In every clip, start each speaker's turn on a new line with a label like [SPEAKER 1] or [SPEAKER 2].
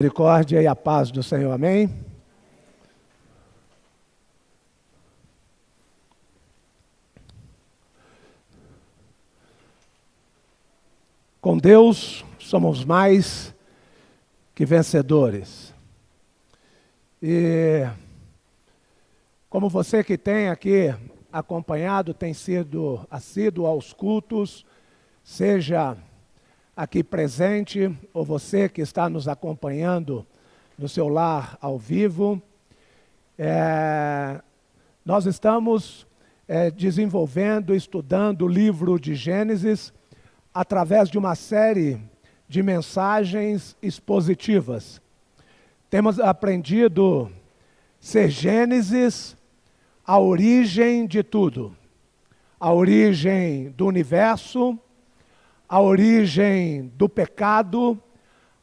[SPEAKER 1] Misericórdia e a paz do Senhor, amém? Com Deus somos mais que vencedores. E como você que tem aqui acompanhado, tem sido assíduo aos cultos, seja aqui presente, ou você que está nos acompanhando no seu lar ao vivo, nós estamos desenvolvendo, estudando o livro de Gênesis através de uma série de mensagens expositivas. Temos aprendido ser Gênesis a origem de tudo, a origem do universo, a origem do pecado,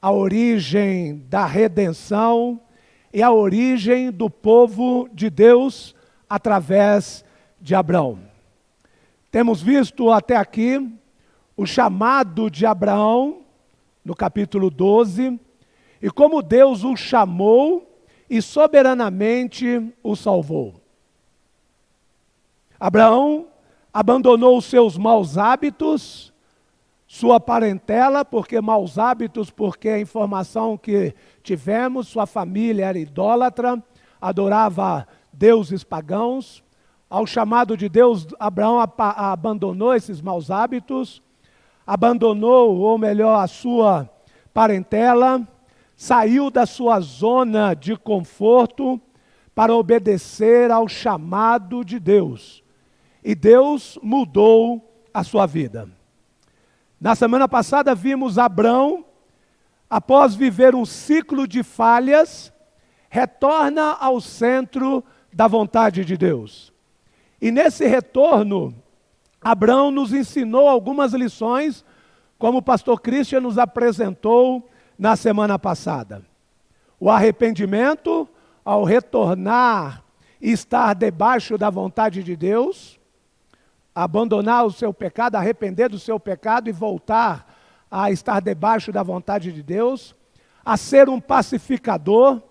[SPEAKER 1] a origem da redenção e a origem do povo de Deus através de Abraão. Temos visto até aqui o chamado de Abraão, no capítulo 12, e como Deus o chamou e soberanamente o salvou. Abraão abandonou os seus maus hábitos, sua parentela, porque maus hábitos, porque a informação que tivemos, sua família era idólatra, adorava deuses pagãos. Ao chamado de Deus, Abraão abandonou esses maus hábitos, abandonou, ou melhor, a sua parentela, saiu da sua zona de conforto para obedecer ao chamado de Deus. E Deus mudou a sua vida. Na semana passada vimos Abraão, após viver um ciclo de falhas, retorna ao centro da vontade de Deus. E nesse retorno, Abraão nos ensinou algumas lições, como o pastor Christian nos apresentou na semana passada. O arrependimento, ao retornar e estar debaixo da vontade de Deus, abandonar o seu pecado, arrepender do seu pecado e voltar a estar debaixo da vontade de Deus, a ser um pacificador,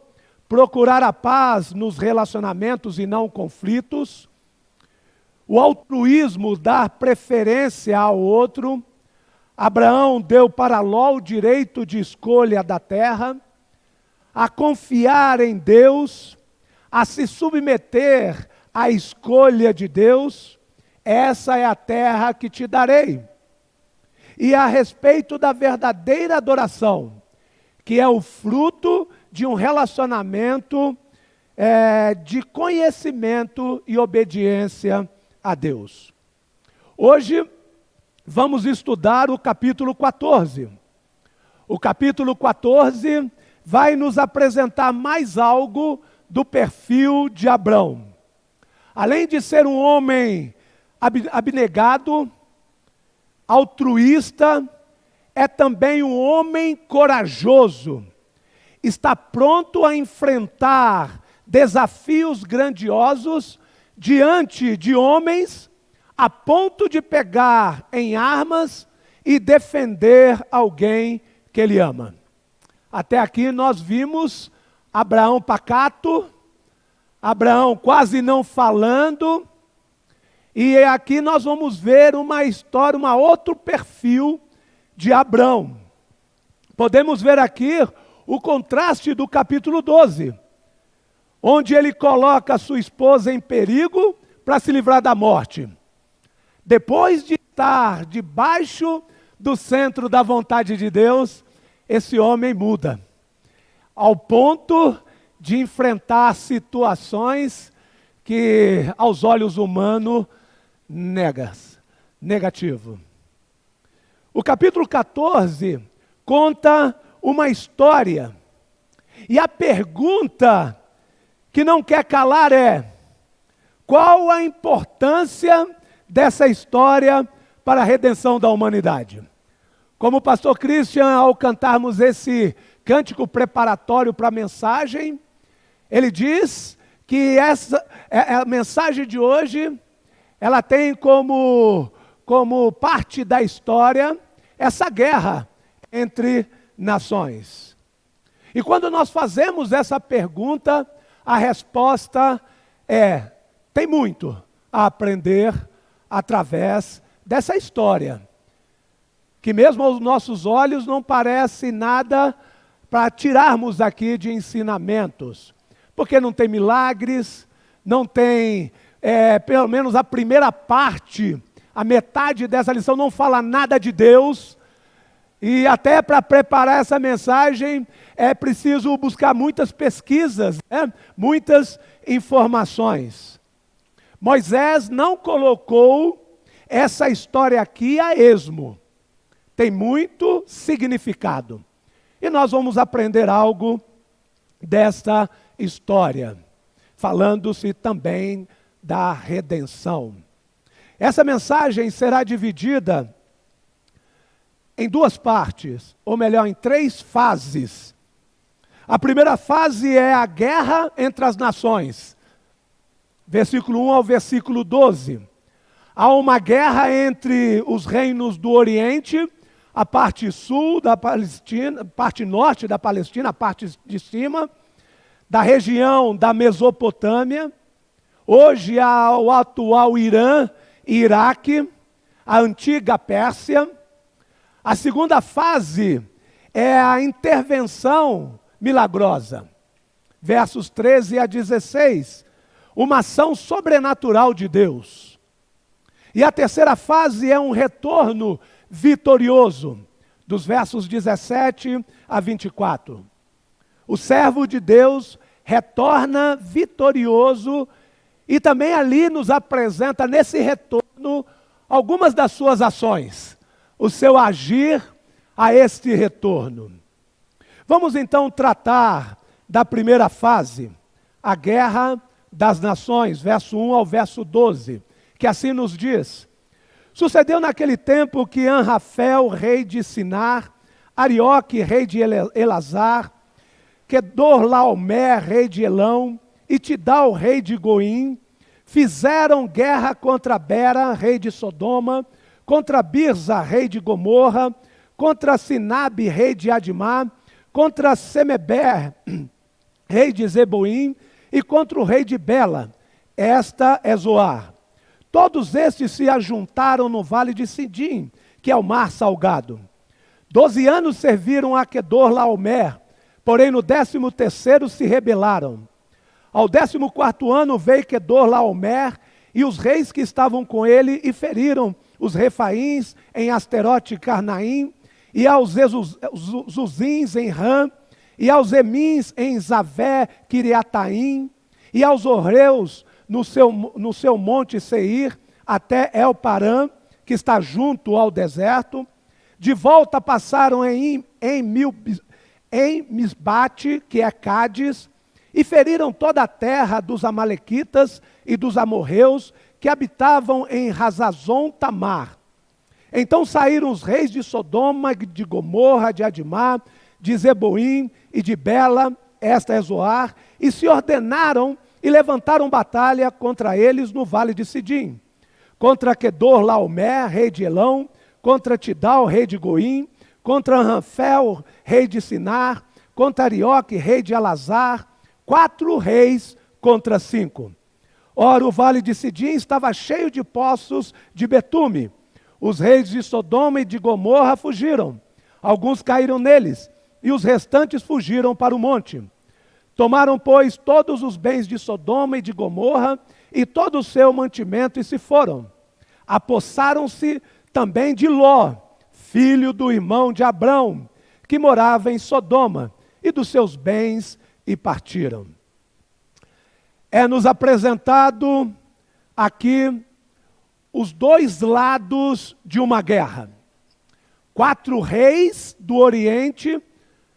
[SPEAKER 1] procurar a paz nos relacionamentos e não conflitos, o altruísmo, dar preferência ao outro. Abraão deu para Ló o direito de escolha da terra, a confiar em Deus, a se submeter à escolha de Deus. Essa é a terra que te darei. E a respeito da verdadeira adoração, que é o fruto de um relacionamento de conhecimento e obediência a Deus. Hoje vamos estudar o capítulo 14. O capítulo 14 vai nos apresentar mais algo do perfil de Abraão. Além de ser um homem abnegado, altruísta, é também um homem corajoso. Está pronto a enfrentar desafios grandiosos diante de homens, a ponto de pegar em armas e defender alguém que ele ama. Até aqui nós vimos Abraão pacato, Abraão quase não falando. E aqui nós vamos ver uma história, um outro perfil de Abraão. Podemos ver aqui o contraste do capítulo 12, onde ele coloca a sua esposa em perigo para se livrar da morte. Depois de estar debaixo do centro da vontade de Deus, esse homem muda, ao ponto de enfrentar situações que aos olhos humanos negativo. O capítulo 14 conta uma história, e a pergunta que não quer calar é: qual a importância dessa história para a redenção da humanidade? Como o pastor Christian, ao cantarmos esse cântico preparatório para a mensagem, ele diz que a mensagem de hoje, ela tem como parte da história essa guerra entre nações. E quando nós fazemos essa pergunta, a resposta é: tem muito a aprender através dessa história, que mesmo aos nossos olhos não parece nada para tirarmos daqui de ensinamentos, porque não tem milagres, não tem, pelo menos a primeira parte, a metade dessa lição não fala nada de Deus. E até para preparar essa mensagem é preciso buscar muitas pesquisas, muitas informações. Moisés não colocou essa história aqui a esmo. Tem muito significado. E nós vamos aprender algo desta história, falando-se também da redenção. Essa mensagem será dividida em duas partes, ou melhor, em três fases. A primeira fase é a guerra entre as nações, versículo 1 ao versículo 12. Há uma guerra entre os reinos do Oriente, a parte sul da Palestina, parte norte da Palestina, a parte de cima, da região da Mesopotâmia, hoje há o atual Irã e Iraque, a antiga Pérsia. A segunda fase é a intervenção milagrosa, versos 13 a 16, uma ação sobrenatural de Deus. E a terceira fase é um retorno vitorioso, dos versos 17 a 24. O servo de Deus retorna vitorioso e também ali nos apresenta nesse retorno algumas das suas ações, o seu agir a este retorno. Vamos então tratar da primeira fase, a guerra das nações, verso 1 ao verso 12, que assim nos diz: sucedeu naquele tempo que Anrafel, rei de Sinar, Arioque, rei de Elazar, Quedorlaomer, rei de Elão, e Tidal, rei de Goim, fizeram guerra contra Bera, rei de Sodoma, contra Birza, rei de Gomorra, contra Sinabe, rei de Admá, contra Semeber, rei de Zeboim, e contra o rei de Bela. Esta é Zoar. Todos estes se ajuntaram no vale de Sidim, que é o mar salgado. 12 anos serviram a Quedorlaomer, porém no 13º se rebelaram. Ao 14º ano veio Quedorlaomer e os reis que estavam com ele e feriram os refaíns em Asterote e Carnaim, e aos Zuzins em Ram, e aos Emins em Zavé, Kiriataim, e aos Orreus no seu monte Seir, até El-Parã, que está junto ao deserto. De volta passaram em Misbate, que é Cádiz, e feriram toda a terra dos amalequitas e dos amorreus, que habitavam em Hazazon Tamar. Então saíram os reis de Sodoma, de Gomorra, de Admá, de Zeboim e de Bela, esta é Zoar, e se ordenaram e levantaram batalha contra eles no vale de Sidim, contra Quedorlaomer, rei de Elão, contra Tidal, rei de Goim, contra Anrafel, rei de Sinar, contra Arioque, rei de Elazar, 4 reis contra 5. Ora, o vale de Sidim estava cheio de poços de betume. Os reis de Sodoma e de Gomorra fugiram. Alguns caíram neles, e os restantes fugiram para o monte. Tomaram, pois, todos os bens de Sodoma e de Gomorra, e todo o seu mantimento, e se foram. Apossaram-se também de Ló, filho do irmão de Abrão, que morava em Sodoma, e dos seus bens, e partiram. É-nos apresentado aqui os dois lados de uma guerra. 4 reis do Oriente,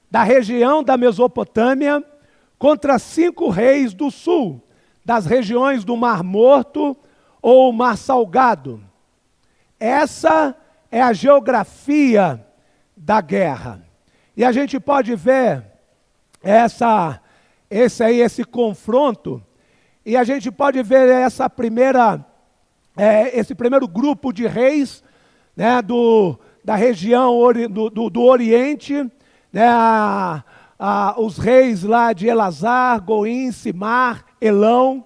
[SPEAKER 1] da região da Mesopotâmia, contra 5 reis do sul, das regiões do Mar Morto ou Mar Salgado. Essa é a geografia da guerra. E a gente pode ver esse confronto, e a gente pode ver esse primeiro grupo de reis, né, da região do Oriente, né, os reis lá de Elazar, Goim, Simar, Elão,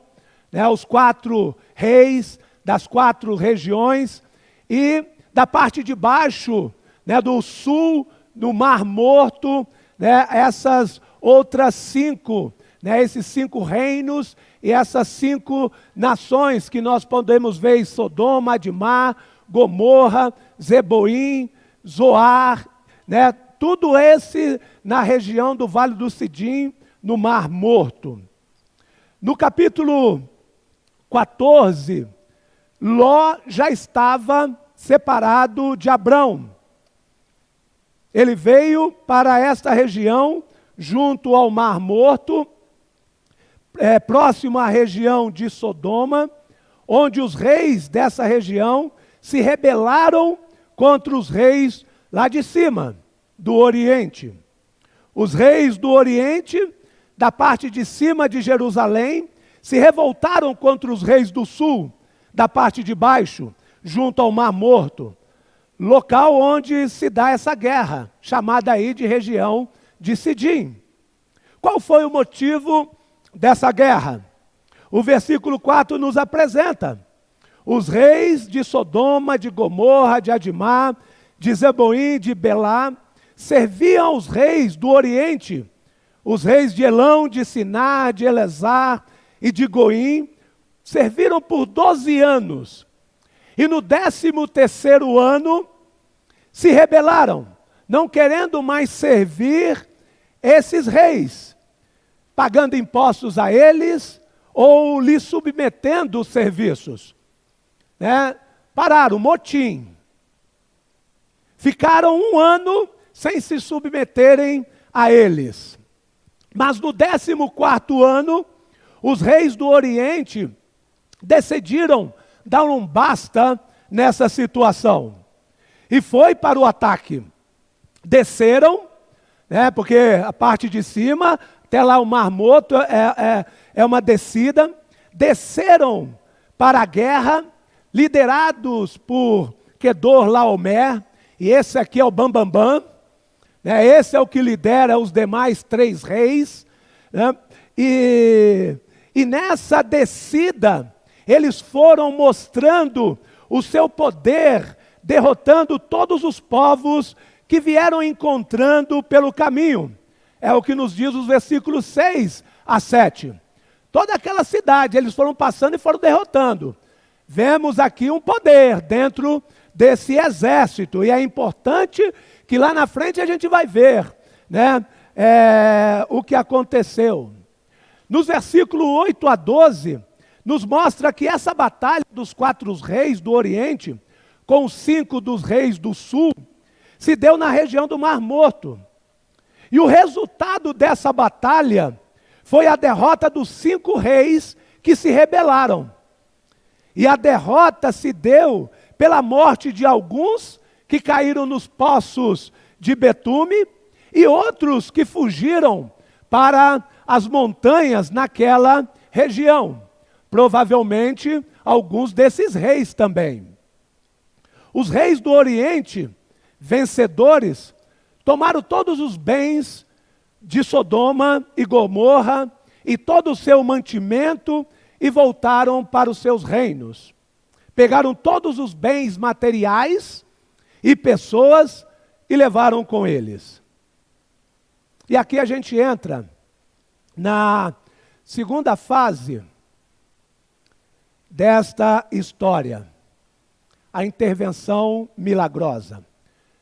[SPEAKER 1] né, os 4 reis das 4 regiões, e da parte de baixo, né, do sul, do Mar Morto, né, essas outras 5, né, esses 5 reinos e essas 5 nações que nós podemos ver em Sodoma, Adimá, Gomorra, Zeboim, Zoar, né, tudo esse na região do Vale do Sidim, no Mar Morto. No capítulo 14, Ló já estava separado de Abrão. Ele veio para esta região, junto ao Mar Morto, próximo à região de Sodoma, onde os reis dessa região se rebelaram contra os reis lá de cima, do Oriente. Os reis do Oriente, da parte de cima de Jerusalém, se revoltaram contra os reis do sul, da parte de baixo, junto ao Mar Morto, local onde se dá essa guerra, chamada aí de região de Sidim. Qual foi o motivo dessa guerra? O versículo 4 nos apresenta: os reis de Sodoma, de Gomorra, de Adimá, de Zeboim, de Belá, serviam aos reis do Oriente, os reis de Elão, de Sinar, de Elezar e de Goim, serviram por 12 anos. E no 13º ano, se rebelaram, não querendo mais servir esses reis, pagando impostos a eles ou lhes submetendo os serviços. Né? Pararam, motim. Ficaram 1 ano sem se submeterem a eles. Mas no 14º ano, os reis do Oriente decidiram dar um basta nessa situação. E foi para o ataque. Desceram, né, porque a parte de cima, até lá o Mar Morto, é uma descida. Desceram para a guerra, liderados por Quedorlaomer, e esse aqui é o Bambambam, né, esse é o que lidera os demais 3 reis, né, e nessa descida, eles foram mostrando o seu poder, derrotando todos os povos que vieram encontrando pelo caminho. É o que nos diz os versículos 6 a 7. Toda aquela cidade, eles foram passando e foram derrotando. Vemos aqui um poder dentro desse exército, e é importante que lá na frente a gente vai ver, né, o que aconteceu. Nos versículos 8 a 12, nos mostra que essa batalha dos 4 reis do Oriente, com os 5 dos reis do Sul, se deu na região do Mar Morto. E o resultado dessa batalha foi a derrota dos 5 reis que se rebelaram. E a derrota se deu pela morte de alguns que caíram nos poços de betume e outros que fugiram para as montanhas naquela região. Provavelmente alguns desses reis também. Os reis do Oriente, vencedores, tomaram todos os bens de Sodoma e Gomorra e todo o seu mantimento e voltaram para os seus reinos. Pegaram todos os bens materiais e pessoas e levaram com eles. E aqui a gente entra na segunda fase desta história, a intervenção milagrosa,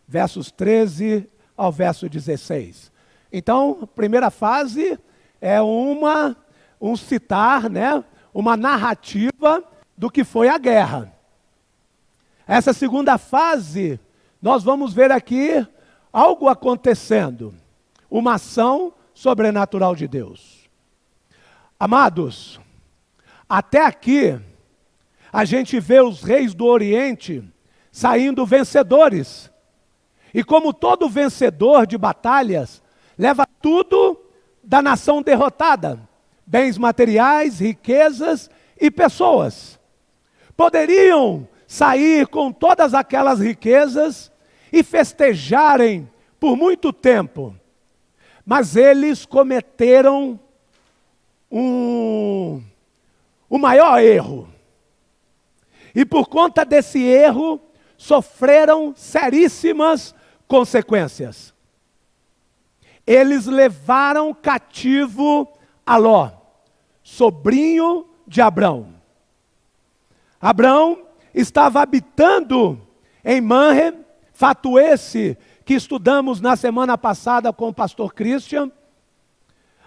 [SPEAKER 1] versos 13 ao verso 16. Então, a primeira fase é um citar, né, uma narrativa do que foi a guerra. Essa segunda fase, nós vamos ver aqui algo acontecendo, uma ação sobrenatural de Deus. Amados, até aqui, a gente vê os reis do Oriente saindo vencedores. E como todo vencedor de batalhas, leva tudo da nação derrotada. Bens materiais, riquezas e pessoas. Poderiam sair com todas aquelas riquezas e festejarem por muito tempo. Mas eles cometeram o maior erro. E por conta desse erro, sofreram seríssimas consequências. Eles levaram cativo a Ló, sobrinho de Abrão. Abrão estava habitando em Manre, fato esse que estudamos na semana passada com o pastor Christian,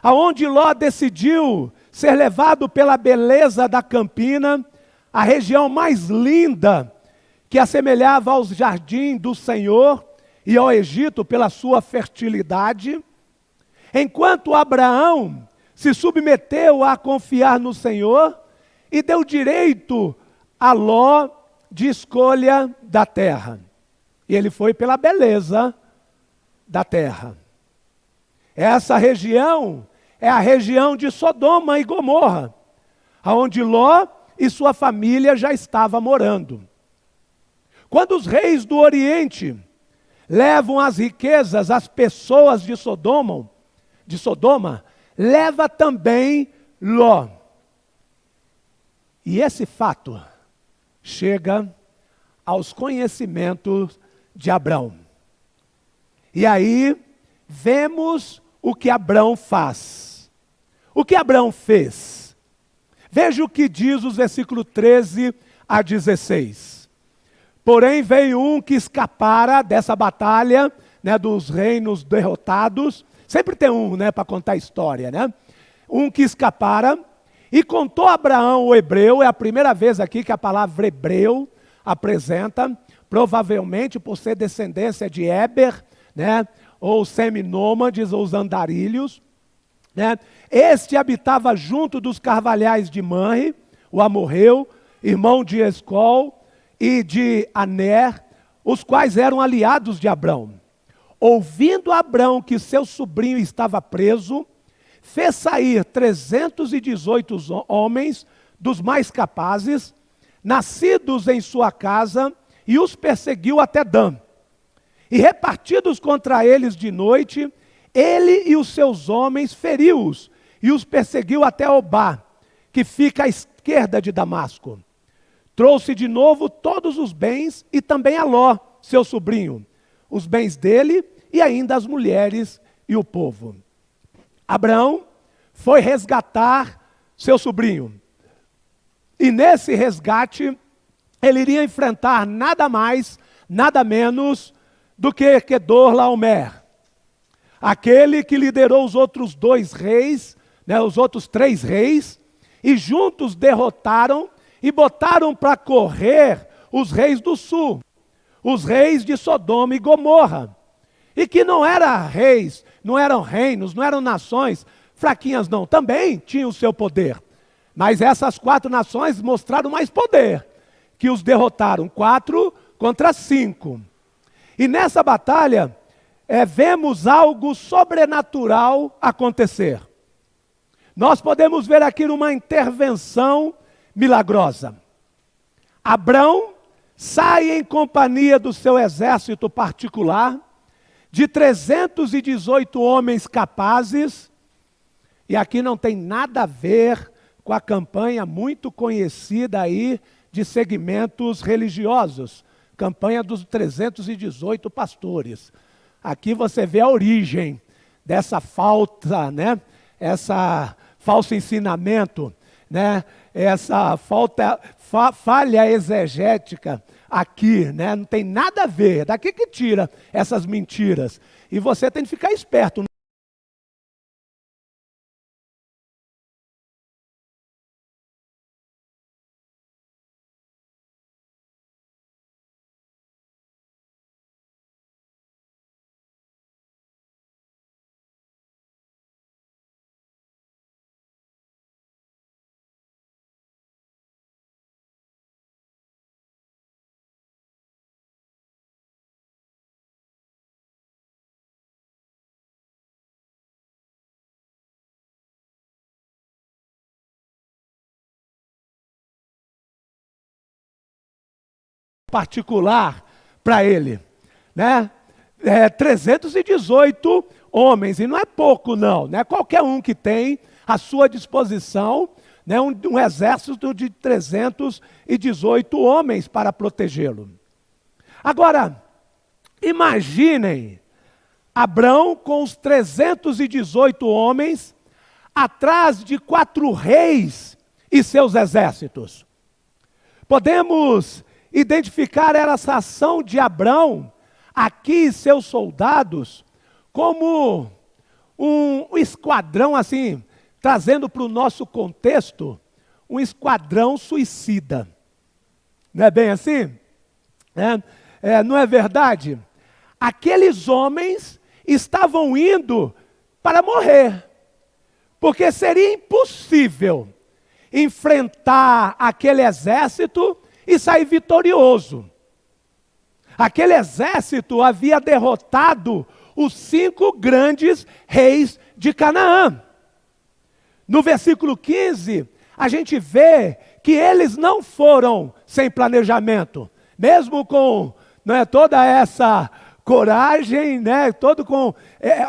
[SPEAKER 1] aonde Ló decidiu ser levado pela beleza da Campina, a região mais linda, que assemelhava aos jardins do Senhor e ao Egito pela sua fertilidade, enquanto Abraão se submeteu a confiar no Senhor e deu direito a Ló de escolha da terra. E ele foi pela beleza da terra. Essa região é a região de Sodoma e Gomorra, onde Ló e sua família já estavam morando. Quando os reis do Oriente levam as riquezas às pessoas de Sodoma, leva também Ló. E esse fato chega aos conhecimentos de Abrão. E aí vemos o que Abrão faz. O que Abrão fez? Veja o que diz os versículos 13 a 16. Porém veio um que escapara dessa batalha, né, dos reinos derrotados. Sempre tem um, né, para contar a história, né? Um que escapara e contou a Abraão o hebreu. É a primeira vez aqui que a palavra hebreu apresenta, provavelmente por ser descendência de Éber, né, ou seminômades, ou os andarilhos, né? Este habitava junto dos carvalhais de Manre, o amorreu, irmão de Escol e de Aner, os quais eram aliados de Abrão. Ouvindo Abrão que seu sobrinho estava preso, fez sair 318 homens dos mais capazes, nascidos em sua casa, e os perseguiu até Dan. E repartidos contra eles de noite, ele e os seus homens feriu-os, e os perseguiu até Obá, que fica à esquerda de Damasco. Trouxe de novo todos os bens e também a Ló, seu sobrinho, os bens dele e ainda as mulheres e o povo. Abraão foi resgatar seu sobrinho. E nesse resgate, ele iria enfrentar nada mais, nada menos do que Quedorlaomer, aquele que liderou os outros dois reis, né, os outros 3 reis, e juntos derrotaram e botaram para correr os reis do sul, os reis de Sodoma e Gomorra, e que não eram reis, não eram reinos, não eram nações fraquinhas não, também tinham o seu poder, mas essas 4 nações mostraram mais poder, que os derrotaram 4 contra 5. E nessa batalha, vemos algo sobrenatural acontecer. Nós podemos ver aqui uma intervenção milagrosa. Abrão sai em companhia do seu exército particular, de 318 homens capazes, e aqui não tem nada a ver com a campanha muito conhecida aí de segmentos religiosos, campanha dos 318 pastores. Aqui você vê a origem dessa falta, né? Essa falso ensinamento, né? Essa falha exegética aqui, né? Não tem nada a ver. Daqui que tira essas mentiras. E você tem que ficar esperto. Particular para ele, né? 318 homens, e não é pouco não é qualquer um que tem à sua disposição, né, um exército de 318 homens para protegê-lo. Agora, imaginem Abrão com os 318 homens atrás de 4 reis e seus exércitos. Podemos identificar essa ação de Abrão, aqui e seus soldados, como um esquadrão, assim, trazendo para o nosso contexto, um esquadrão suicida. Não é bem assim? Não é verdade? Aqueles homens estavam indo para morrer, porque seria impossível enfrentar aquele exército e sair vitorioso. Aquele exército havia derrotado os 5 grandes reis de Canaã. No versículo 15, a gente vê que eles não foram sem planejamento, mesmo com toda essa coragem, todo com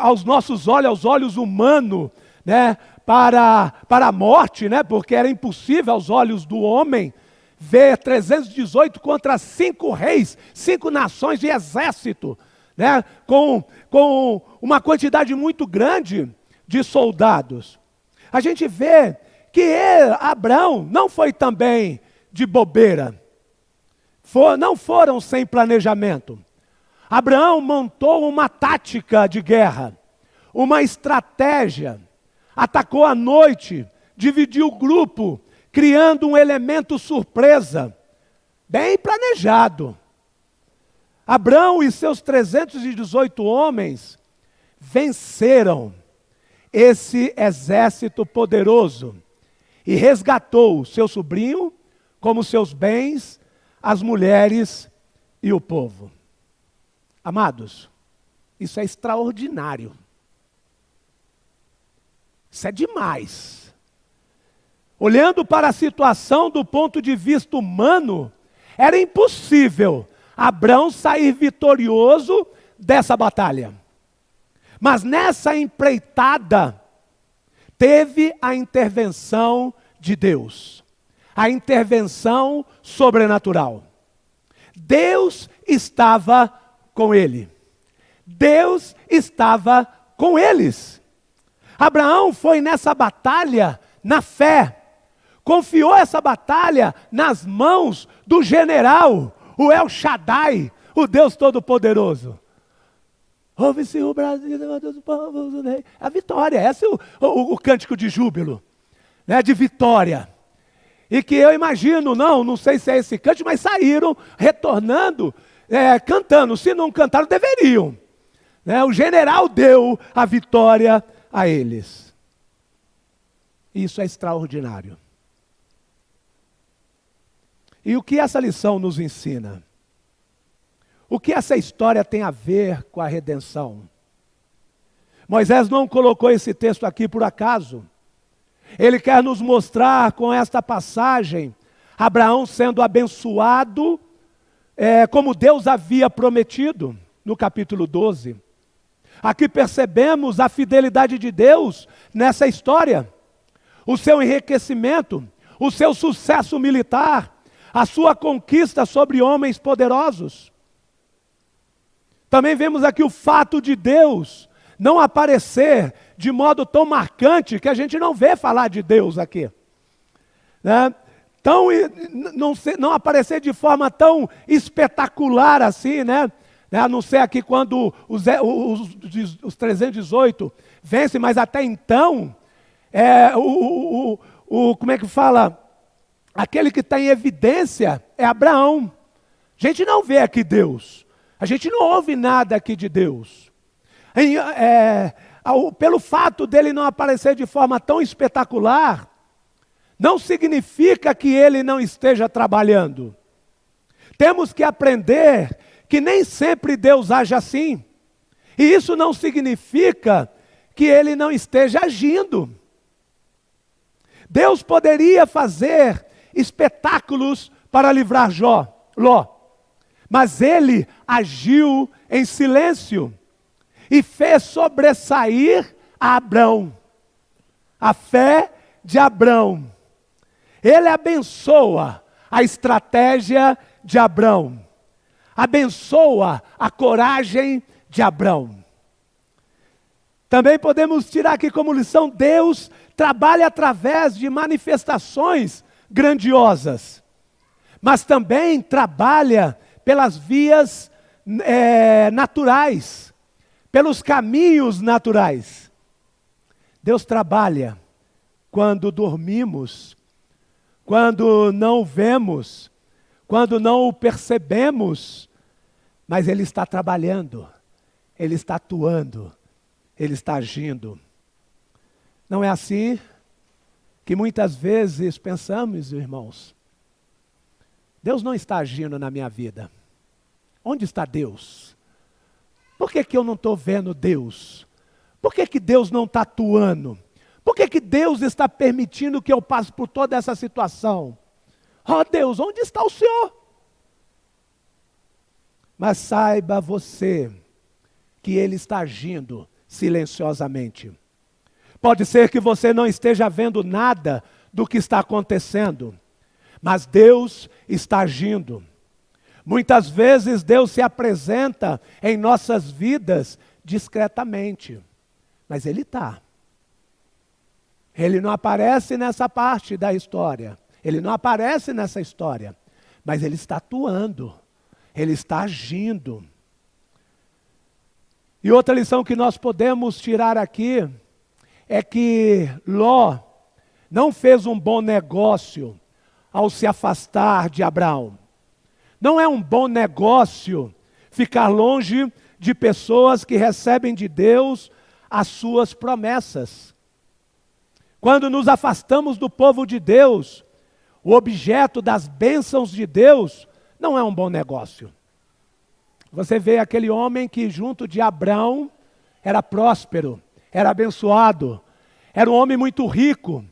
[SPEAKER 1] aos nossos olhos, aos olhos humanos, para a morte, porque era impossível aos olhos do homem ver 318 contra 5 reis, 5 nações de exército, com uma quantidade muito grande de soldados. A gente vê que Abrão não foi também de bobeira, não foram sem planejamento. Abraão montou uma tática de guerra, uma estratégia, atacou à noite, dividiu o grupo, criando um elemento surpresa, bem planejado. Abrão e seus 318 homens venceram esse exército poderoso e resgatou seu sobrinho, como seus bens, as mulheres e o povo. Amados, isso é extraordinário. Isso é demais. Olhando para a situação do ponto de vista humano, era impossível Abrão sair vitorioso dessa batalha. Mas nessa empreitada, teve a intervenção de Deus. A intervenção sobrenatural. Deus estava com ele. Deus estava com eles. Abraão foi nessa batalha na fé. Confiou essa batalha nas mãos do general, o El Shaddai, o Deus Todo-Poderoso. Ouve-se o Brasil, dos povos, a vitória, esse é o cântico de júbilo, de vitória. E que eu imagino, não sei se é esse cântico, mas saíram retornando, cantando. Se não cantaram, deveriam. O general deu a vitória a eles. Isso é extraordinário. E o que essa lição nos ensina? O que essa história tem a ver com a redenção? Moisés não colocou esse texto aqui por acaso. Ele quer nos mostrar com esta passagem, Abraão sendo abençoado, como Deus havia prometido, no capítulo 12. Aqui percebemos a fidelidade de Deus nessa história. O seu enriquecimento, o seu sucesso militar, a sua conquista sobre homens poderosos. Também vemos aqui o fato de Deus não aparecer de modo tão marcante que a gente não vê falar de Deus aqui. Não aparecer de forma tão espetacular assim, a não ser aqui quando os 318 vencem, mas até então, como é que fala? Aquele que está em evidência é Abraão. A gente não vê aqui Deus. A gente não ouve nada aqui de Deus. Pelo fato dele não aparecer de forma tão espetacular, não significa que ele não esteja trabalhando. Temos que aprender que nem sempre Deus age assim. E isso não significa que ele não esteja agindo. Deus poderia fazer espetáculos para livrar Ló, mas ele agiu em silêncio. e fez sobressair a Abrão. A fé de Abrão. Ele abençoa a estratégia de Abrão. Abençoa a coragem de Abrão. Também podemos tirar aqui como lição: Deus trabalha através de manifestações grandiosas, mas também trabalha pelas vias naturais, pelos caminhos naturais. Deus trabalha quando dormimos, quando não o vemos, quando não o percebemos, mas Ele está trabalhando, Ele está atuando, Ele está agindo. Não é assim que muitas vezes pensamos, irmãos? Deus não está agindo na minha vida. Onde está Deus? Por que eu não estou vendo Deus? Por que Deus não está atuando? Por que Deus está permitindo que eu passe por toda essa situação? Oh Deus, onde está o Senhor? Mas saiba você que Ele está agindo silenciosamente. Pode ser que você não esteja vendo nada do que está acontecendo, mas Deus está agindo. Muitas vezes Deus se apresenta em nossas vidas discretamente, mas Ele está. Ele não aparece nessa parte da história, Ele não aparece nessa história, mas Ele está atuando, Ele está agindo. E outra lição que nós podemos tirar aqui é que Ló não fez um bom negócio ao se afastar de Abraão. Não é um bom negócio ficar longe de pessoas que recebem de Deus as suas promessas. Quando nos afastamos do povo de Deus, o objeto das bênçãos de Deus não é um bom negócio. Você vê aquele homem que junto de Abrão era próspero, era abençoado, era um homem muito rico.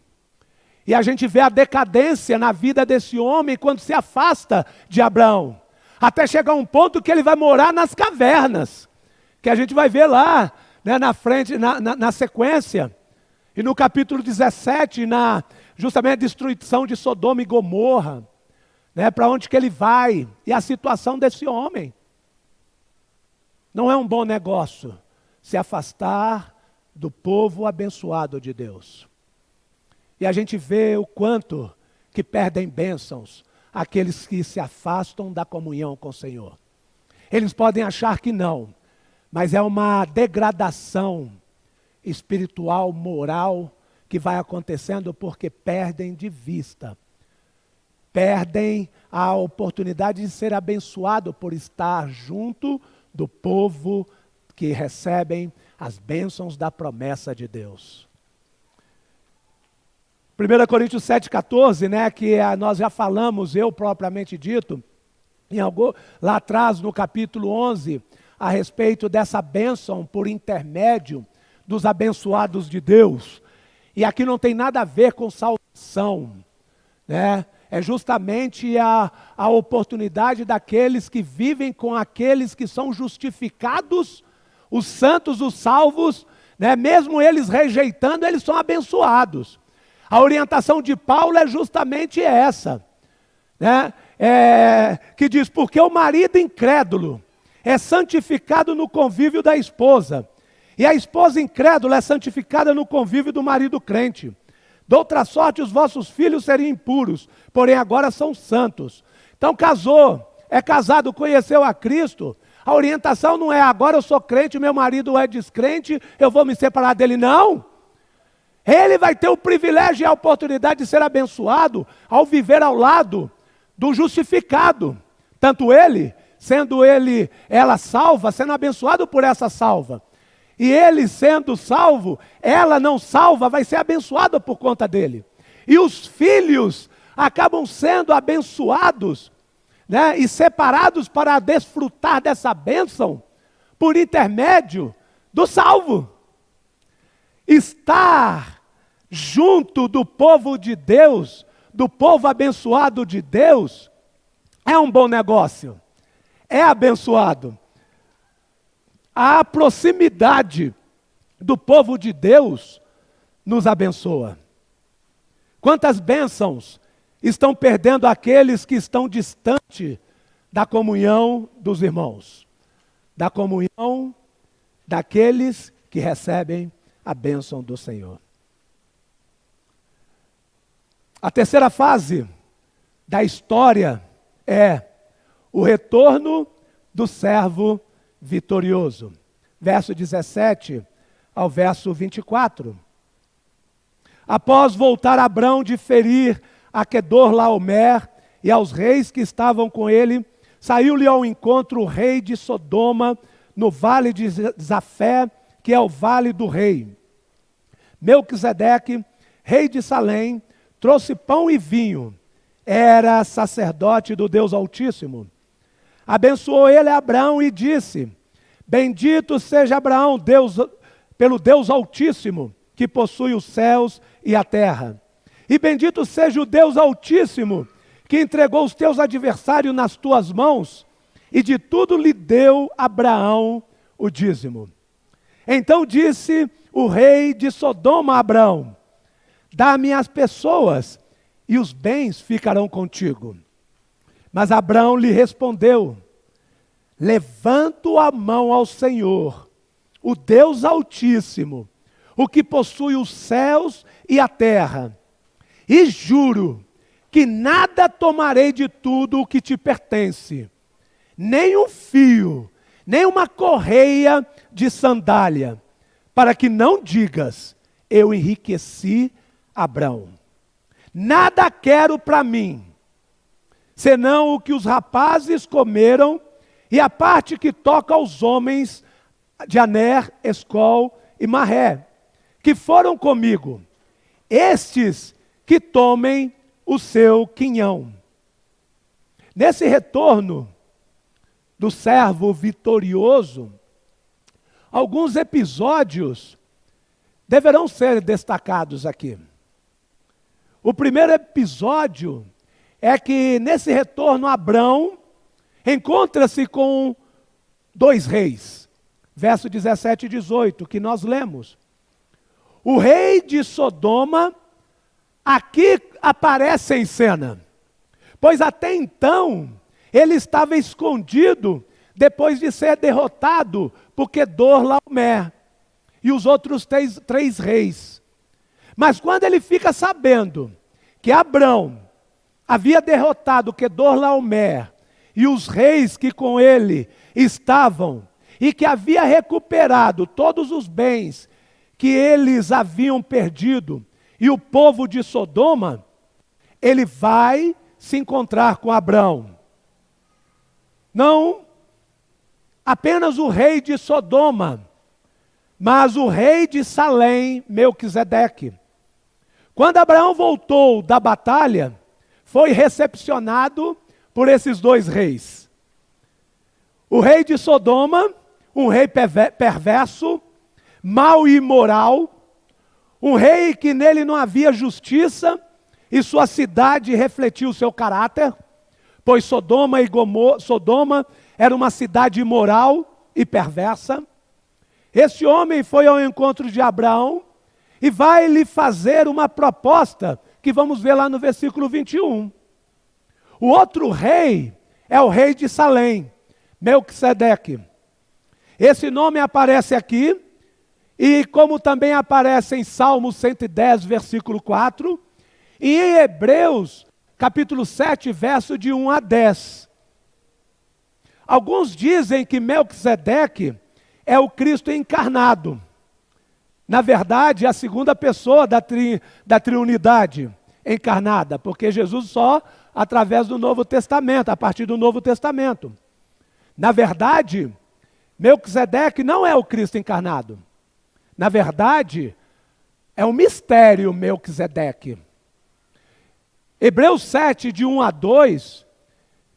[SPEAKER 1] E a gente vê a decadência na vida desse homem quando se afasta de Abrão. Até chegar um ponto que ele vai morar nas cavernas, que a gente vai ver lá, né, na frente, na sequência. E no capítulo 17, justamente a destruição de Sodoma e Gomorra, né, para onde que ele vai, e a situação desse homem. Não é um bom negócio se afastar do povo abençoado de Deus. E a gente vê o quanto que perdem bênçãos aqueles que se afastam da comunhão com o Senhor. Eles podem achar que não, mas é uma degradação espiritual, moral, que vai acontecendo porque perdem de vista. Perdem a oportunidade de ser abençoado por estar junto do povo que recebem as bênçãos da promessa de Deus. 1 Coríntios 7,14, né, que nós já falamos, eu propriamente dito, lá atrás no capítulo 11, a respeito dessa bênção por intermédio dos abençoados de Deus. E aqui não tem nada a ver com salvação, né? É justamente a oportunidade daqueles que vivem com aqueles que são justificados, os santos, os salvos, né? Mesmo eles rejeitando, eles são abençoados. A orientação de Paulo é justamente essa, né? Que diz, porque o marido incrédulo é santificado no convívio da esposa, e a esposa incrédula é santificada no convívio do marido crente. De outra sorte, os vossos filhos seriam impuros, porém agora são santos. Então casou, é casado, conheceu a Cristo, a orientação não é agora eu sou crente, meu marido é descrente, eu vou me separar dele, não. Ele vai ter o privilégio e a oportunidade de ser abençoado ao viver ao lado do justificado. Tanto ele, sendo ela salva, sendo abençoado por essa salva. E ele sendo salvo, ela não salva, vai ser abençoada por conta dele. E os filhos acabam sendo abençoados, né, e separados para desfrutar dessa bênção por intermédio do salvo. Estar junto do povo de Deus, do povo abençoado de Deus, é um bom negócio, é abençoado. A proximidade do povo de Deus nos abençoa. Quantas bênçãos estão perdendo aqueles que estão distantes da comunhão dos irmãos, da comunhão daqueles que recebem a bênção do Senhor. A terceira fase da história é o retorno do servo vitorioso. Verso 17 ao verso 24. Após voltar Abrão de ferir a Quedorlaomer e aos reis que estavam com ele, saiu-lhe ao encontro o rei de Sodoma, no vale de Zafé, que é o vale do rei. Melquisedeque, rei de Salém, trouxe pão e vinho. Era sacerdote do Deus Altíssimo. Abençoou ele a Abrão e disse: bendito seja Abraão, pelo Deus Altíssimo, que possui os céus e a terra. E bendito seja o Deus Altíssimo, que entregou os teus adversários nas tuas mãos, e de tudo lhe deu Abraão o dízimo. Então disse o rei de Sodoma a Abrão: dá-me as pessoas, e os bens ficarão contigo. Mas Abrão lhe respondeu: levanto a mão ao Senhor, o Deus Altíssimo, o que possui os céus e a terra, e juro que nada tomarei de tudo o que te pertence, nem um fio, nem uma correia de sandália, para que não digas: eu enriqueci Abrão. Nada quero para mim, senão o que os rapazes comeram, e a parte que toca aos homens de Aner, Escol e Marré, que foram comigo. Estes que tomem o seu quinhão. Nesse retorno do servo vitorioso, alguns episódios deverão ser destacados aqui. O primeiro episódio é que nesse retorno Abrão encontra-se com dois reis. Verso 17 e 18, que nós lemos. O rei de Sodoma aqui aparece em cena, pois até então ele estava escondido depois de ser derrotado por Quedorlaomer e os outros três reis. Mas quando ele fica sabendo que Abrão havia derrotado Quedorlaomer e os reis que com ele estavam, e que havia recuperado todos os bens que eles haviam perdido, e o povo de Sodoma, ele vai se encontrar com Abrão. Não apenas o rei de Sodoma, mas o rei de Salém, Melquisedeque. Quando Abraão voltou da batalha, foi recepcionado por esses dois reis. O rei de Sodoma, um rei perverso, mau e imoral, um rei que nele não havia justiça, e sua cidade refletiu o seu caráter, pois Sodoma era uma cidade imoral e perversa. Esse homem foi ao encontro de Abraão e vai lhe fazer uma proposta, que vamos ver lá no versículo 21. O outro rei é o rei de Salém, Melquisedeque. Esse nome aparece aqui, e como também aparece em Salmo 110, versículo 4, e em Hebreus, capítulo 7, verso de 1 a 10. Alguns dizem que Melquisedeque é o Cristo encarnado. Na verdade, é a segunda pessoa da triunidade encarnada, porque Jesus só através do Novo Testamento, a partir do Novo Testamento. Na verdade, Melquisedeque não é o Cristo encarnado. Na verdade, é um mistério Melquisedeque. Hebreus 7, de 1 a 2,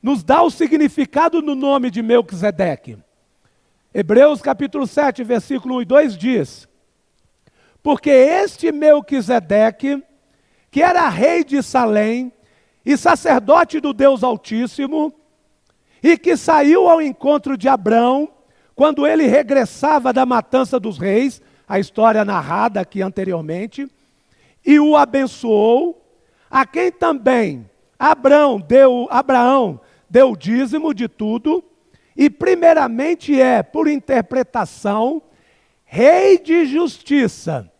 [SPEAKER 1] nos dá o significado do nome de Melquisedeque. Hebreus capítulo 7, versículo 1 e 2 diz: porque este Melquisedeque, que era rei de Salém e sacerdote do Deus Altíssimo, e que saiu ao encontro de Abrão, quando ele regressava da matança dos reis, a história narrada aqui anteriormente, e o abençoou, a quem também Abraão deu o dízimo de tudo, e primeiramente por interpretação, rei de justiça,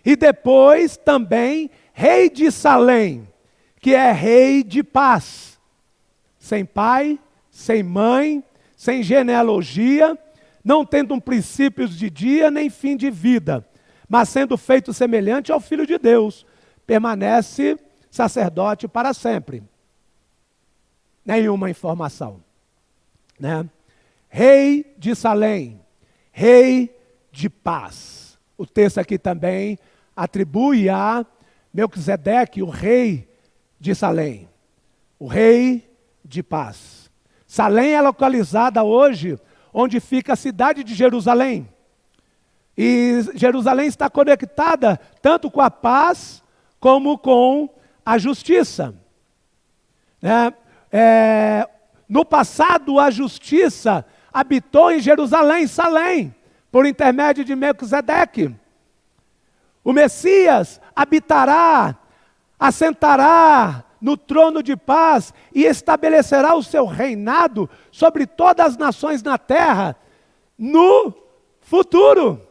[SPEAKER 1] e depois também rei de Salém, que é rei de paz, sem pai, sem mãe, sem genealogia, não tendo princípios de dia nem fim de vida, mas sendo feito semelhante ao Filho de Deus, permanece sacerdote para sempre. Nenhuma informação, né? Rei de Salém, rei de paz. O texto aqui também atribui a Melquisedeque, o rei de Salém, o rei de paz. Salém é localizada hoje onde fica a cidade de Jerusalém. E Jerusalém está conectada tanto com a paz como com a justiça. No passado, a justiça habitou em Jerusalém, Salém, por intermédio de Melquisedeque. O Messias habitará, assentará no trono de paz e estabelecerá o seu reinado sobre todas as nações na terra no futuro.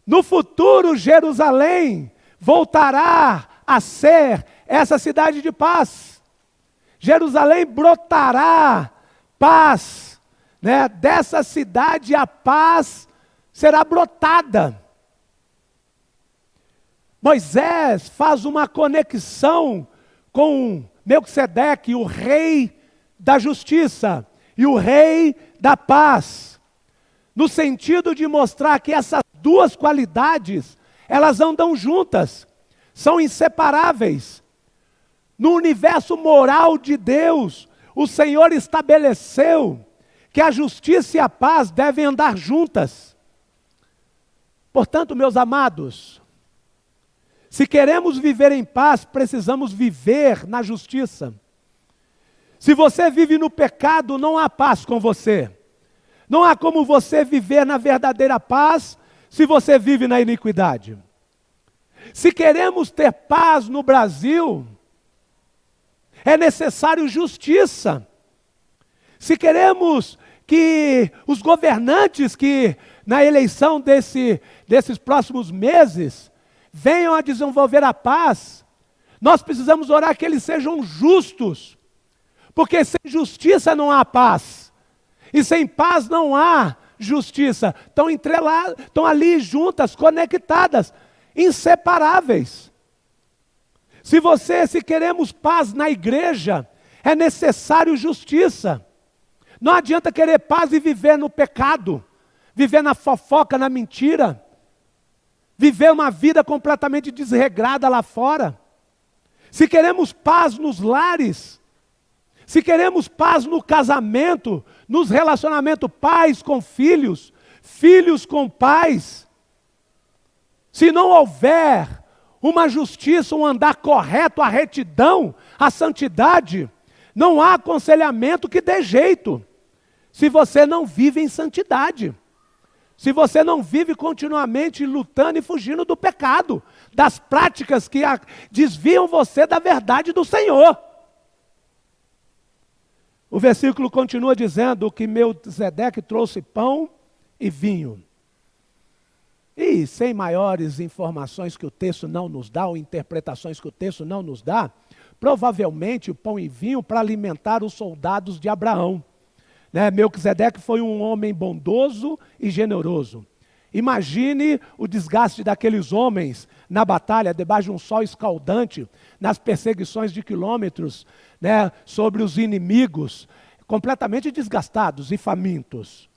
[SPEAKER 1] No futuro, Jerusalém voltará a ser essa cidade de paz. Jerusalém brotará paz, né? Dessa cidade a paz será brotada. Moisés faz uma conexão com Melquisedeque, o rei da justiça e o rei da paz, no sentido de mostrar que essas duas qualidades, elas andam juntas, são inseparáveis. No universo moral de Deus, o Senhor estabeleceu que a justiça e a paz devem andar juntas. Portanto, meus amados, se queremos viver em paz, precisamos viver na justiça. Se você vive no pecado, não há paz com você. Não há como você viver na verdadeira paz se você vive na iniquidade. Se queremos ter paz no Brasil, é necessário justiça. Se queremos que os governantes que na eleição desses próximos meses venham a desenvolver a paz, nós precisamos orar que eles sejam justos, porque sem justiça não há paz, e sem paz não há justiça. Estão ali juntas, conectadas, inseparáveis. Se queremos paz na igreja, é necessário justiça. Não adianta querer paz e viver no pecado, viver na fofoca, na mentira, viver uma vida completamente desregrada lá fora. Se queremos paz nos lares, se queremos paz no casamento, nos relacionamentos, pais com filhos, filhos com pais, se não houver uma justiça, um andar correto, a retidão, a santidade, não há aconselhamento que dê jeito. Se você não vive em santidade, se você não vive continuamente lutando e fugindo do pecado, das práticas que desviam você da verdade do Senhor. O versículo continua dizendo que Melquisedeque trouxe pão e vinho. E sem maiores informações que o texto não nos dá, ou interpretações que o texto não nos dá, provavelmente o pão e vinho para alimentar os soldados de Abraão. Melquisedeque foi um homem bondoso e generoso. Imagine o desgaste daqueles homens na batalha, debaixo de um sol escaldante, nas perseguições de quilômetros, sobre os inimigos, completamente desgastados e famintos.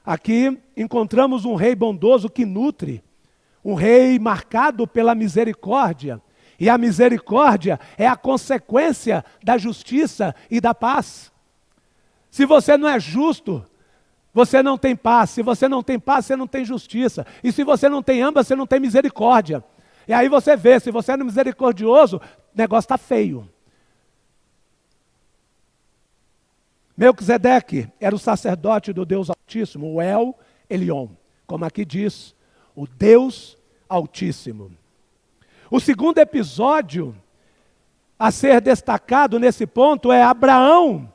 [SPEAKER 1] Aqui encontramos um rei bondoso que nutre, um rei marcado pela misericórdia, e a misericórdia é a consequência da justiça e da paz. Se você não é justo, você não tem paz. Se você não tem paz, você não tem justiça. E se você não tem ambas, você não tem misericórdia. E aí você vê, se você é misericordioso, o negócio está feio. Melquisedeque era o sacerdote do Deus Altíssimo, o El Elyon, como aqui diz, o Deus Altíssimo. O segundo episódio a ser destacado nesse ponto é Abraão.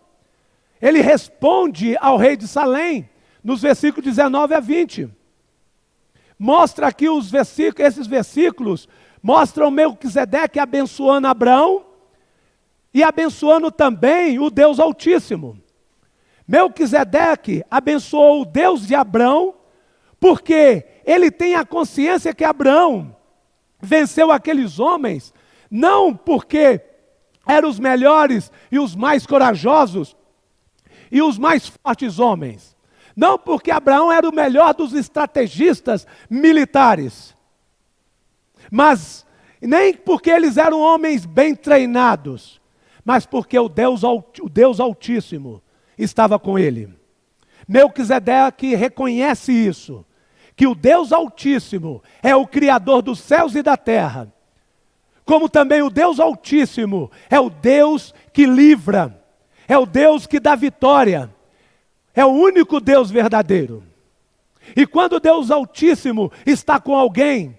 [SPEAKER 1] Ele responde ao rei de Salém, nos versículos 19 a 20. Mostra aqui esses versículos, mostram Melquisedeque abençoando Abraão e abençoando também o Deus Altíssimo. Melquisedeque abençoou o Deus de Abraão, porque ele tem a consciência que Abraão venceu aqueles homens, não porque eram os melhores e os mais corajosos e os mais fortes homens, não porque Abraão era o melhor dos estrategistas militares, mas nem porque eles eram homens bem treinados, mas porque o Deus Altíssimo estava com ele. Melquisedeque reconhece isso, que o Deus Altíssimo é o Criador dos céus e da terra, como também o Deus Altíssimo é o Deus que livra, é o Deus que dá vitória, é o único Deus verdadeiro. E quando o Deus Altíssimo está com alguém,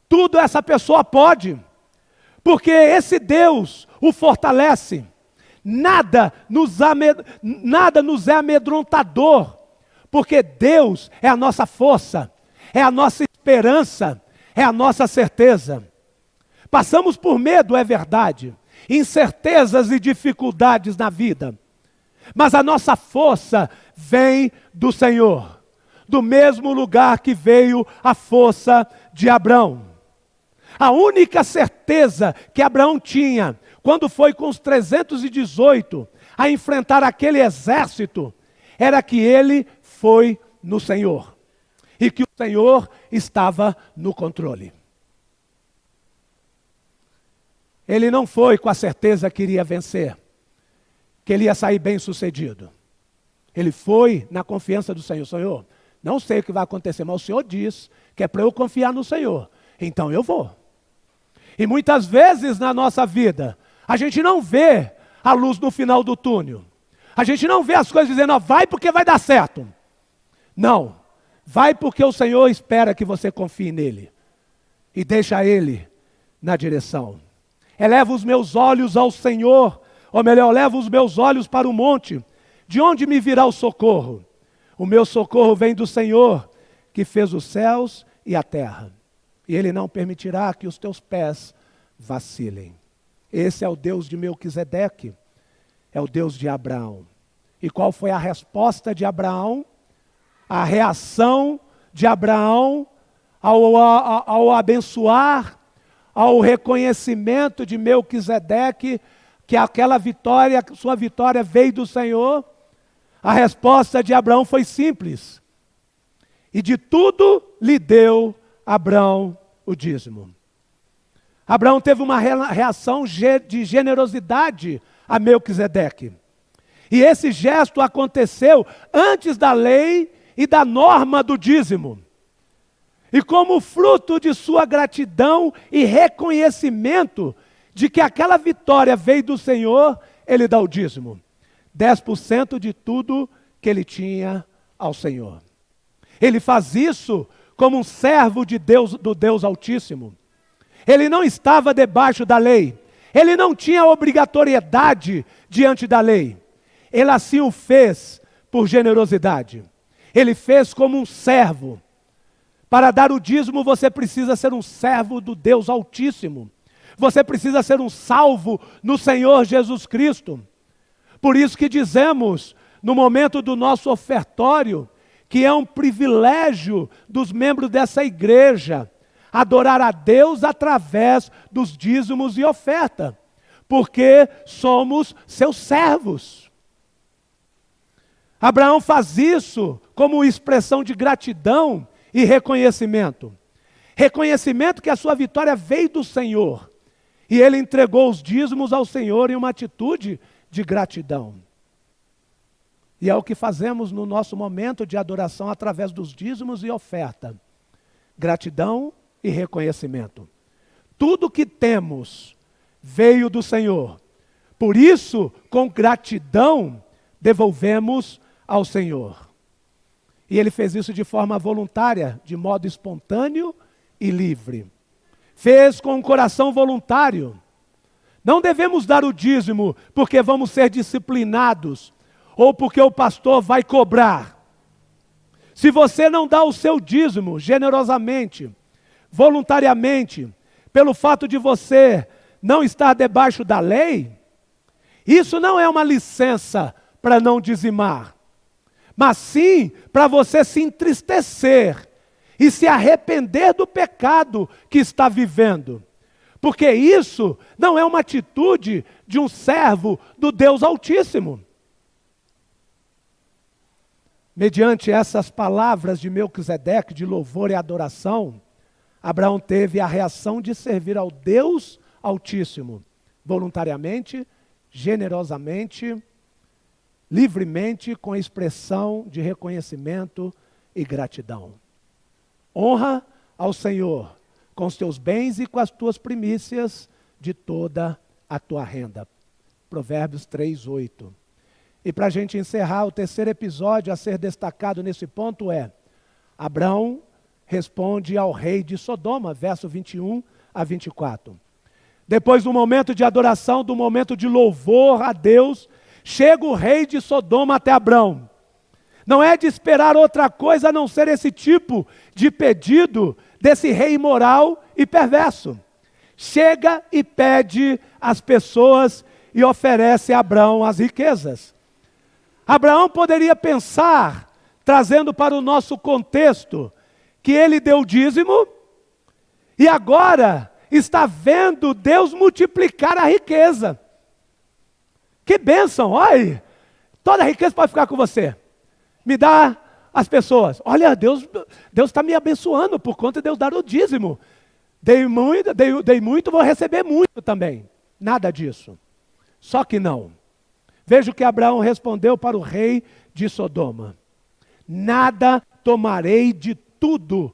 [SPEAKER 1] tudo essa pessoa pode, porque esse Deus o fortalece. Nada nos é amedrontador, porque Deus é a nossa força, é a nossa esperança, é a nossa certeza. Passamos por medo, é verdade, incertezas e dificuldades na vida, mas a nossa força vem do Senhor, do mesmo lugar que veio a força de Abraão. A única certeza que Abraão tinha, quando foi com os 318 a enfrentar aquele exército, era que ele foi no Senhor, e que o Senhor estava no controle. Ele não foi com a certeza que iria vencer, que ele ia sair bem sucedido. Ele foi na confiança do Senhor. Senhor, não sei o que vai acontecer, mas o Senhor diz que é para eu confiar no Senhor, então eu vou. E muitas vezes na nossa vida, a gente não vê a luz no final do túnel. A gente não vê as coisas dizendo, vai porque vai dar certo. Não, vai porque o Senhor espera que você confie nele. E deixa ele na direção. Eleva os meus olhos ao Senhor, ou melhor, eleva os meus olhos para o monte. De onde me virá o socorro? O meu socorro vem do Senhor, que fez os céus e a terra. E Ele não permitirá que os teus pés vacilem. Esse é o Deus de Melquisedeque, é o Deus de Abraão. E qual foi a resposta de Abraão? A reação de Abraão ao abençoar, ao reconhecimento de Melquisedeque, que aquela vitória, sua vitória veio do Senhor. A resposta de Abraão foi simples. E de tudo lhe deu Abraão o dízimo. Abraão teve uma reação de generosidade a Melquisedeque. E esse gesto aconteceu antes da lei e da norma do dízimo. E como fruto de sua gratidão e reconhecimento de que aquela vitória veio do Senhor, ele dá o dízimo. 10% de tudo que ele tinha ao Senhor. Ele faz isso como um servo de Deus, do Deus Altíssimo. Ele não estava debaixo da lei. Ele não tinha obrigatoriedade diante da lei. Ele assim o fez por generosidade. Ele fez como um servo. Para dar o dízimo, você precisa ser um servo do Deus Altíssimo. Você precisa ser um salvo no Senhor Jesus Cristo. Por isso que dizemos, no momento do nosso ofertório, que é um privilégio dos membros dessa igreja, adorar a Deus através dos dízimos e oferta, porque somos seus servos. Abraão faz isso como expressão de gratidão e reconhecimento. Reconhecimento que a sua vitória veio do Senhor. E ele entregou os dízimos ao Senhor em uma atitude de gratidão. E é o que fazemos no nosso momento de adoração através dos dízimos e oferta. Gratidão e reconhecimento. Tudo que temos veio do Senhor. Por isso, com gratidão, devolvemos ao Senhor. E ele fez isso de forma voluntária, de modo espontâneo e livre. Fez com um coração voluntário. Não devemos dar o dízimo porque vamos ser disciplinados ou porque o pastor vai cobrar. Se você não dá o seu dízimo generosamente, voluntariamente, pelo fato de você não estar debaixo da lei, isso não é uma licença para não dizimar, mas sim para você se entristecer e se arrepender do pecado que está vivendo. Porque isso não é uma atitude de um servo do Deus Altíssimo. Mediante essas palavras de Melquisedeque, de louvor e adoração, Abraão teve a reação de servir ao Deus Altíssimo, voluntariamente, generosamente, livremente, com expressão de reconhecimento e gratidão. Honra ao Senhor com os teus bens e com as tuas primícias de toda a tua renda. Provérbios 3:8. E para a gente encerrar, o terceiro episódio a ser destacado nesse ponto é: Abraão responde ao rei de Sodoma, verso 21 a 24. Depois do momento de adoração, do momento de louvor a Deus, chega o rei de Sodoma até Abraão. Não é de esperar outra coisa a não ser esse tipo de pedido desse rei imoral e perverso. Chega e pede às pessoas e oferece a Abraão as riquezas. Abraão poderia pensar, trazendo para o nosso contexto, que ele deu o dízimo e agora está vendo Deus multiplicar a riqueza. Que bênção, olha, toda a riqueza pode ficar com você. Me dá as pessoas. Olha, Deus está me abençoando por conta de Deus dar o dízimo. Dei muito, vou receber muito também. Nada disso. Só que não. Veja o que Abraão respondeu para o rei de Sodoma: nada tomarei de tudo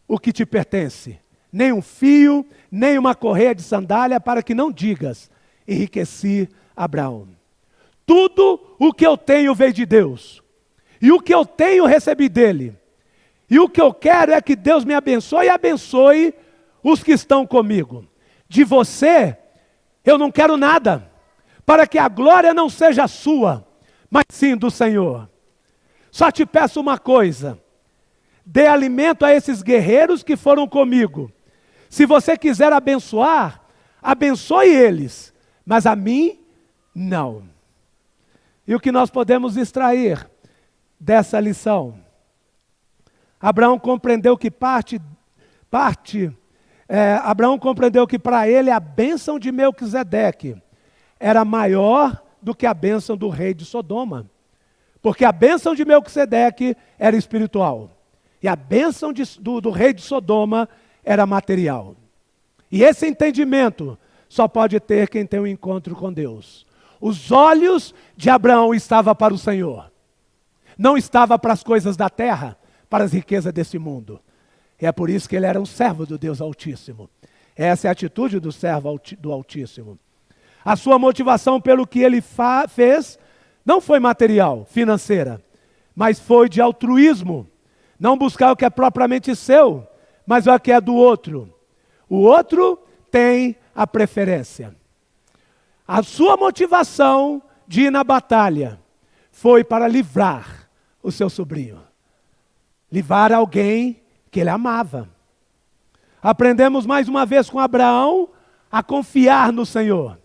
[SPEAKER 1] o que te pertence, nem um fio, nem uma correia de sandália, para que não digas: enriqueci Abraão. Tudo o que eu tenho veio de Deus, e o que eu tenho recebi dele, e o que eu quero é que Deus me abençoe e abençoe os que estão comigo. De você eu não quero nada, para que a glória não seja sua, mas sim do Senhor. Só te peço uma coisa: dê alimento a esses guerreiros que foram comigo. Se você quiser abençoar, abençoe eles, mas a mim, não. E o que nós podemos extrair dessa lição? Abraão compreendeu que Abraão compreendeu que para ele a bênção de Melquisedeque era maior do que a bênção do rei de Sodoma. Porque a bênção de Melquisedeque era espiritual. E a bênção do rei de Sodoma era material. E esse entendimento só pode ter quem tem um encontro com Deus. Os olhos de Abraão estavam para o Senhor. Não estava para as coisas da terra, para as riquezas desse mundo. E é por isso que ele era um servo do Deus Altíssimo. Essa é a atitude do servo do Altíssimo. A sua motivação pelo que ele fez não foi material, financeira, mas foi de altruísmo. Não buscar o que é propriamente seu, mas o que é do outro. O outro tem a preferência. A sua motivação de ir na batalha foi para livrar o seu sobrinho. Livrar alguém que ele amava. Aprendemos mais uma vez com Abraão a confiar no Senhor.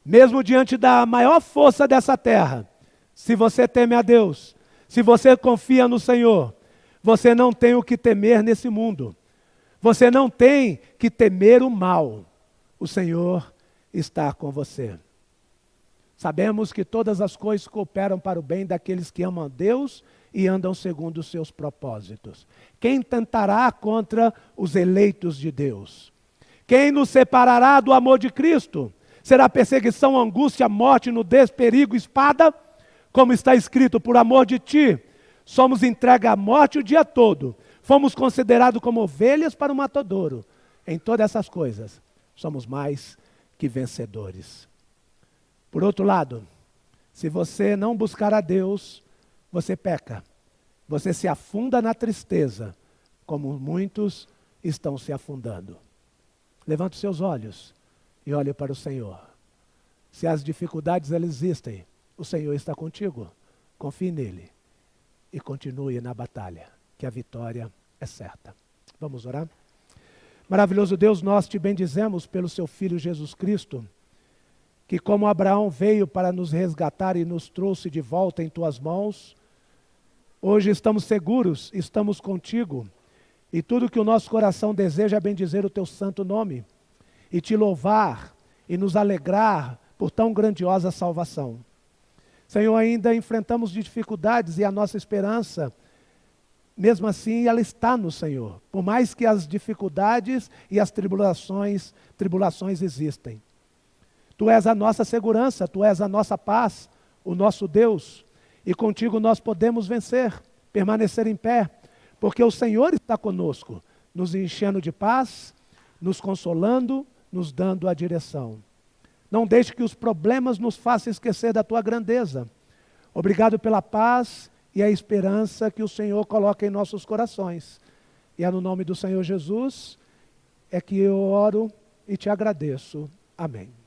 [SPEAKER 1] Mesmo diante da maior força dessa terra, se você teme a Deus, se você confia no Senhor, você não tem o que temer nesse mundo. Você não tem que temer o mal. O Senhor está com você. Sabemos que todas as coisas cooperam para o bem daqueles que amam a Deus e andam segundo os seus propósitos. Quem tentará contra os eleitos de Deus? Quem nos separará do amor de Cristo? Será perseguição, angústia, morte, nudez, perigo, espada? Como está escrito: por amor de ti, somos entregues à morte o dia todo. Fomos considerados como ovelhas para o matadouro. Em todas essas coisas, somos mais que vencedores. Por outro lado, Se você não buscar a Deus, você peca. Você se afunda na tristeza, como muitos estão se afundando. Levante os seus olhos e olhe para o Senhor. Se as dificuldades elas existem, o Senhor está contigo. Confie nele e continue na batalha, que a vitória é certa. Vamos orar? Maravilhoso Deus, nós te bendizemos pelo seu Filho Jesus Cristo, que como Abraão veio para nos resgatar e nos trouxe de volta em tuas mãos, hoje estamos seguros, estamos contigo, e tudo que o nosso coração deseja é bendizer o teu santo nome, e te louvar, e nos alegrar por tão grandiosa salvação. Senhor, ainda enfrentamos dificuldades e a nossa esperança, mesmo assim, ela está no Senhor, por mais que as dificuldades e as tribulações existem. Tu és a nossa segurança, Tu és a nossa paz, o nosso Deus, e contigo nós podemos vencer, permanecer em pé, porque o Senhor está conosco, nos enchendo de paz, nos consolando, nos dando a direção. Não deixe que os problemas nos façam esquecer da Tua grandeza. Obrigado pela paz e a esperança que o Senhor coloca em nossos corações. E é no nome do Senhor Jesus é que eu oro e te agradeço. Amém.